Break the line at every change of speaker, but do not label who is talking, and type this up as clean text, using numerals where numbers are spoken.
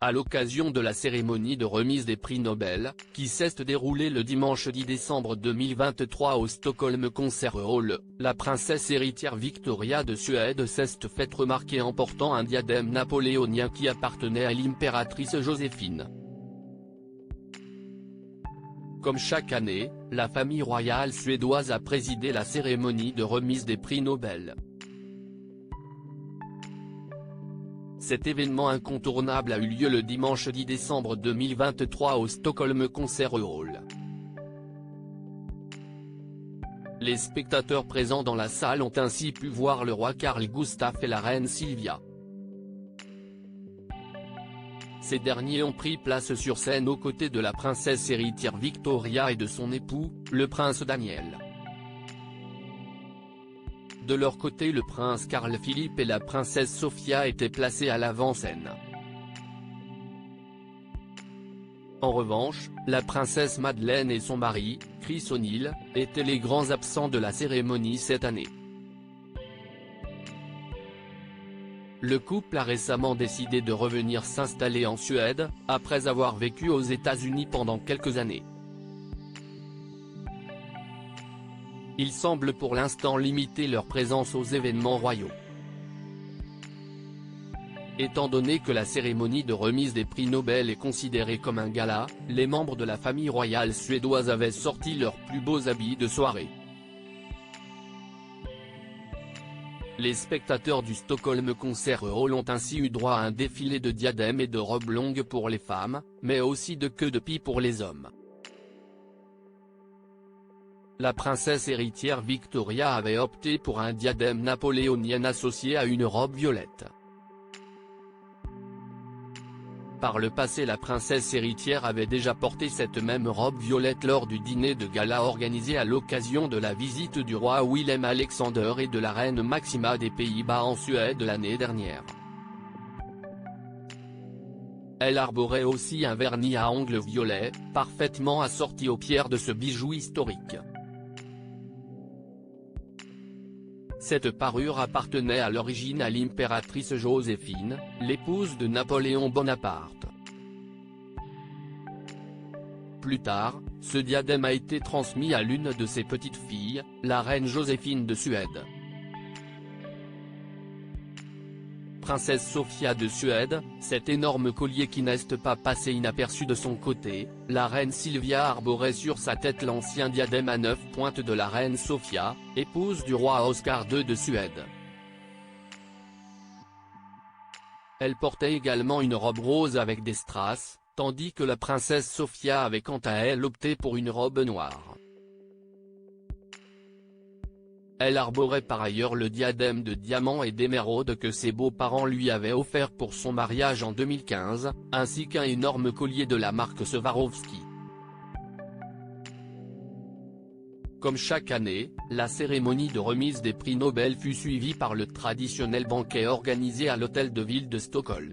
À l'occasion de la cérémonie de remise des prix Nobel, qui s'est déroulée le dimanche 10 décembre 2023 au Stockholm Concert Hall, la princesse héritière Victoria de Suède s'est faite remarquer en portant un diadème napoléonien qui appartenait à l'impératrice Joséphine. Comme chaque année, la famille royale suédoise a présidé la cérémonie de remise des prix Nobel. Cet événement incontournable a eu lieu le dimanche 10 décembre 2023 au Stockholm Concert Hall. Les spectateurs présents dans la salle ont ainsi pu voir le roi Carl Gustaf et la reine Silvia. Ces derniers ont pris place sur scène aux côtés de la princesse héritière Victoria et de son époux, le prince Daniel. De leur côté, le prince Carl Philippe et la princesse Sofia étaient placés à l'avant-scène. En revanche, la princesse Madeleine et son mari, Chris O'Neill, étaient les grands absents de la cérémonie cette année. Le couple a récemment décidé de revenir s'installer en Suède, après avoir vécu aux États-Unis pendant quelques années. Ils semblent pour l'instant limiter leur présence aux événements royaux. Étant donné que la cérémonie de remise des prix Nobel est considérée comme un gala, les membres de la famille royale suédoise avaient sorti leurs plus beaux habits de soirée. Les spectateurs du Stockholm Concert Hall ont ainsi eu droit à un défilé de diadèmes et de robes longues pour les femmes, mais aussi de queues de pie pour les hommes. La princesse héritière Victoria avait opté pour un diadème napoléonien associé à une robe violette. Par le passé, la princesse héritière avait déjà porté cette même robe violette lors du dîner de gala organisé à l'occasion de la visite du roi Willem-Alexander et de la reine Maxima des Pays-Bas en Suède l'année dernière. Elle arborait aussi un vernis à ongles violet, parfaitement assorti aux pierres de ce bijou historique. Cette parure appartenait à l'origine à l'impératrice Joséphine, l'épouse de Napoléon Bonaparte. Plus tard, ce diadème a été transmis à l'une de ses petites filles, la reine Joséphine de Suède. Princesse Sofia de Suède, cet énorme collier qui n'est pas passé inaperçu de son côté, la reine Silvia arborait sur sa tête l'ancien diadème à 9 pointes de la reine Sofia, épouse du roi Oscar II de Suède. Elle portait également une robe rose avec des strass, tandis que la princesse Sofia avait quant à elle opté pour une robe noire. Elle arborait par ailleurs le diadème de diamants et d'émeraude que ses beaux-parents lui avaient offert pour son mariage en 2015, ainsi qu'un énorme collier de la marque Swarovski. Comme chaque année, la cérémonie de remise des prix Nobel fut suivie par le traditionnel banquet organisé à l'hôtel de ville de Stockholm.